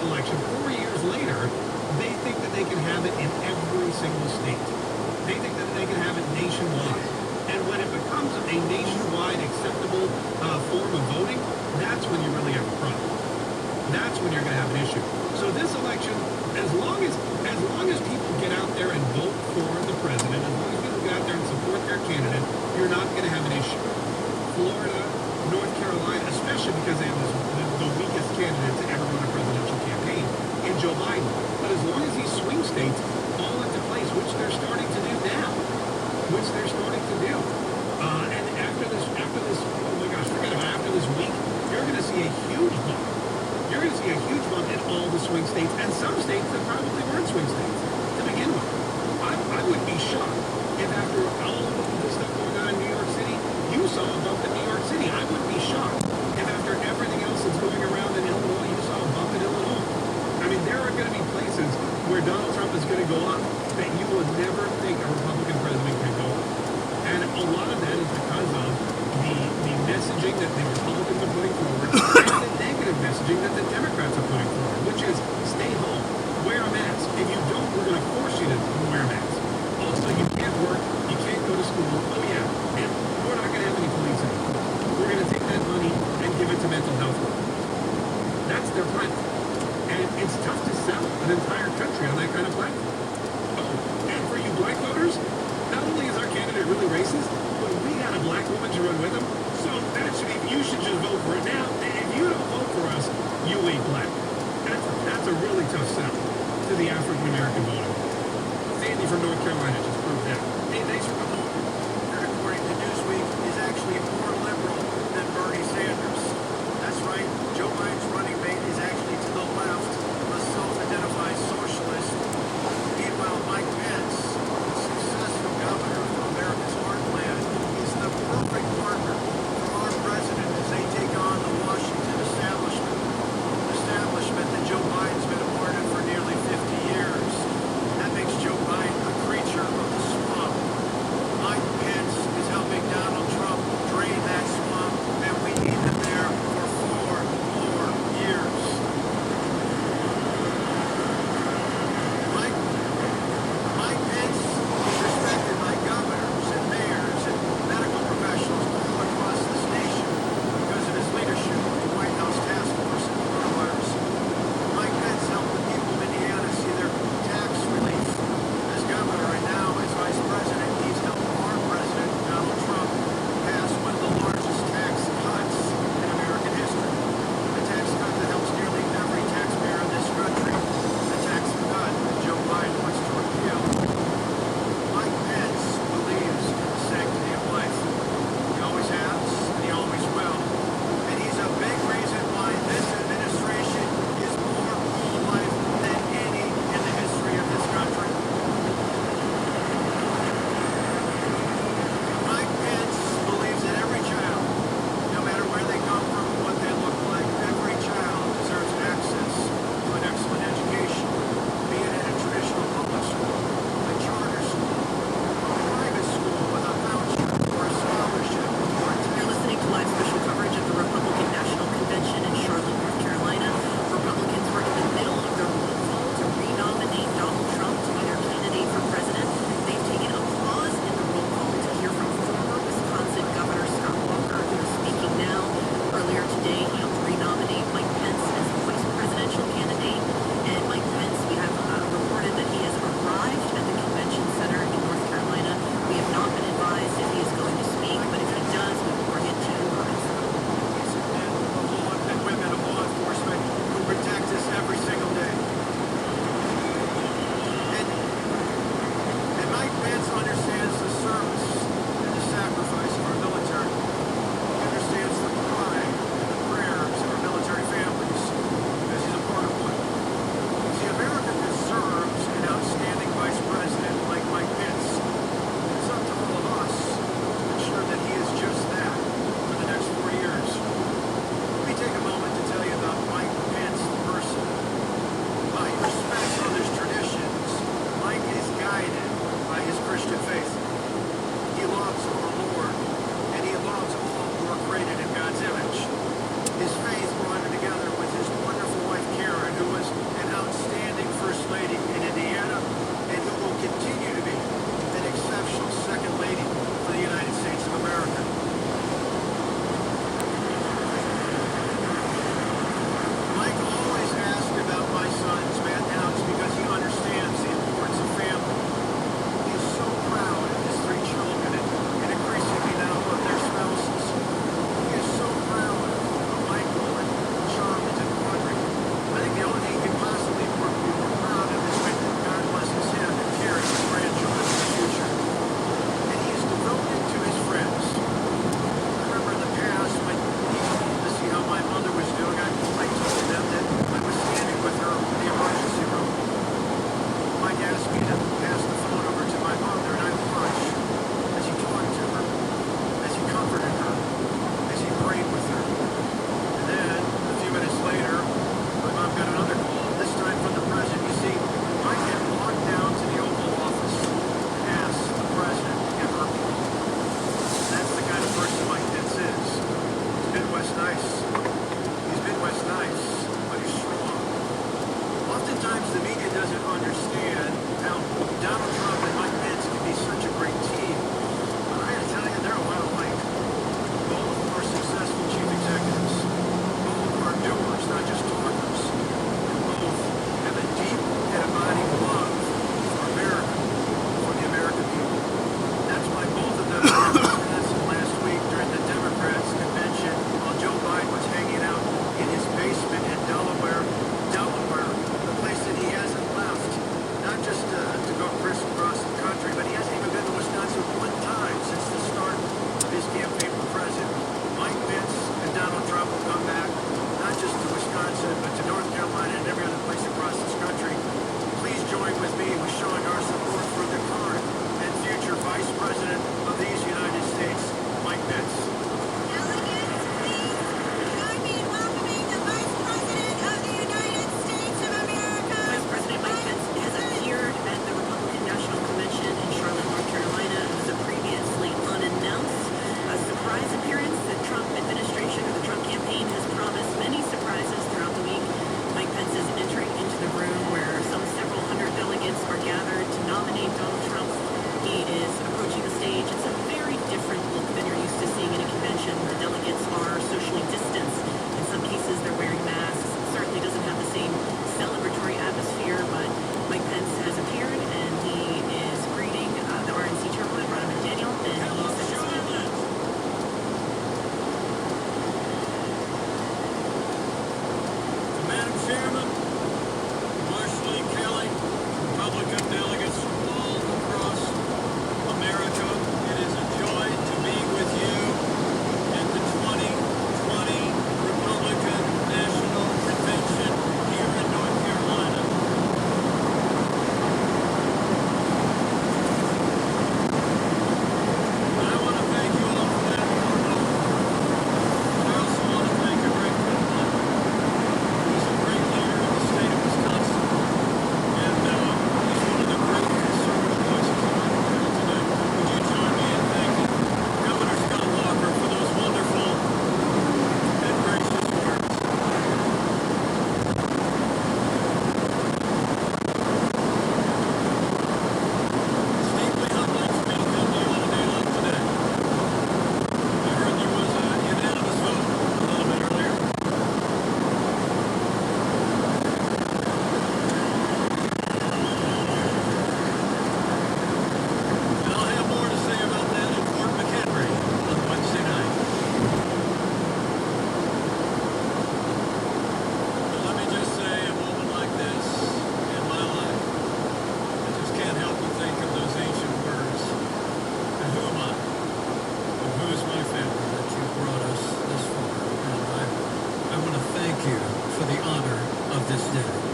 election 4 years later, they think that they can have it in every single state. They think that they can have it nationwide. And when it becomes a nationwide acceptable form of voting, that's when you really have a problem. That's when you're going to have an issue. So this election, as long as people get out there and vote for the president, as long as people get out there and support their candidate, you're not going to have an issue. Florida, North Carolina, especially because they have the weakest candidate to ever run a presidential campaign in Joe Biden. But as long as these swing states fall into place, which they're starting to do now, and after this, oh my gosh, forget about it, after this week, you're going to see a huge bump. You're going to see a huge bump in all the swing states, and some states that probably weren't swing states to begin with. I would be shocked if after all of the stuff going on in New York City, you saw a bump in New York City. I wouldn't be shocked if after everything else that's going around in Illinois, you saw a bump in Illinois. I mean, there are going to be places where Donald Trump is going to go up that you would never think a Republican president can go up. And a lot of that is because of the messaging that the Republicans are putting forward and the negative messaging that the Democrats are putting forward, which is stay home, wear a mask. If you don't, we're going to force you to wear a mask. Also, you can't work, you can't go to school. Oh yeah, and we're not going to have any police anymore. We're going to take that money and give it to mental health workers. That's their plan. And it's tough to sell an entire country on that kind of platform. Oh, and for you black voters, not only is our candidate really racist, but we got a black woman to run with him, so that should be, you should just vote for it now. And if you don't vote for us, you ain't black. That's a really tough sell to the African American voter. Sandy from North Carolina just proved that. Hey, thanks for coming over. nice. He's Midwest nice, but he's strong. Oftentimes the media doesn't understand how Donald Trump and Mike Pence can be such a great team. But I gotta tell you, they're a lot alike. Both are successful chief executives. Both are doers, not just talkers. And both have a deep and abiding love for America, for the American people. That's why both of them were in Wisconsin last week during the Democrats' convention while Joe Biden was hanging out in his basement in Delaware, the place that he hasn't left. Not just to go crisscross the country, but he hasn't even been to Wisconsin one time since the start of his campaign for president. Mike Pence and Donald Trump will come back, not just to Wisconsin, but to North Carolina and every other place across this country. Please join with me with showing our support for the current and future Vice President of these United States, Mike Pence. Delegates, please join me in welcoming the Vice President of the United States of America. Vice President Mike Pence has appeared at the Republican National Convention in Charlotte, North Carolina. It was a previously unannounced surprise appearance. The Trump administration or the Trump campaign has promised many surprises throughout the week. Mike Pence is entering into the room where several hundred delegates are gathered to nominate Donald Trump. He is approaching the stage. It's a very different look than you're used to seeing in a convention. The delegates are socially distanced. In some cases, they're wearing masks. It certainly doesn't have the same celebratory atmosphere, but Mike Pence has appeared and he is greeting the RNC chairman, Ronna McDaniel, and he said this week. Madam Chairman, Marshall E. Kelly, Republican delegates from all across America, it is a joy to be with you at the 2020 Republican National Convention here in North Carolina. And I want to thank you all for that warm welcome. But I also want to thank a great friend of mine. He's a great leader in the state of Wisconsin, and he's one of the great conservative voices in our world today. Would you join me in thanking Governor Scott Walker for those wonderful and gracious words? It's deeply humbling for me to come to you on a day like today. I heard there was a unanimous vote a little bit earlier. And I'll have more to say about that in Fort McHenry on Wednesday night. But let me just say, a moment like this in my life, I just can't help but think of those ancient words. And who am I? And who is my family that you brought us this far? And I want to thank you for the honor of this day.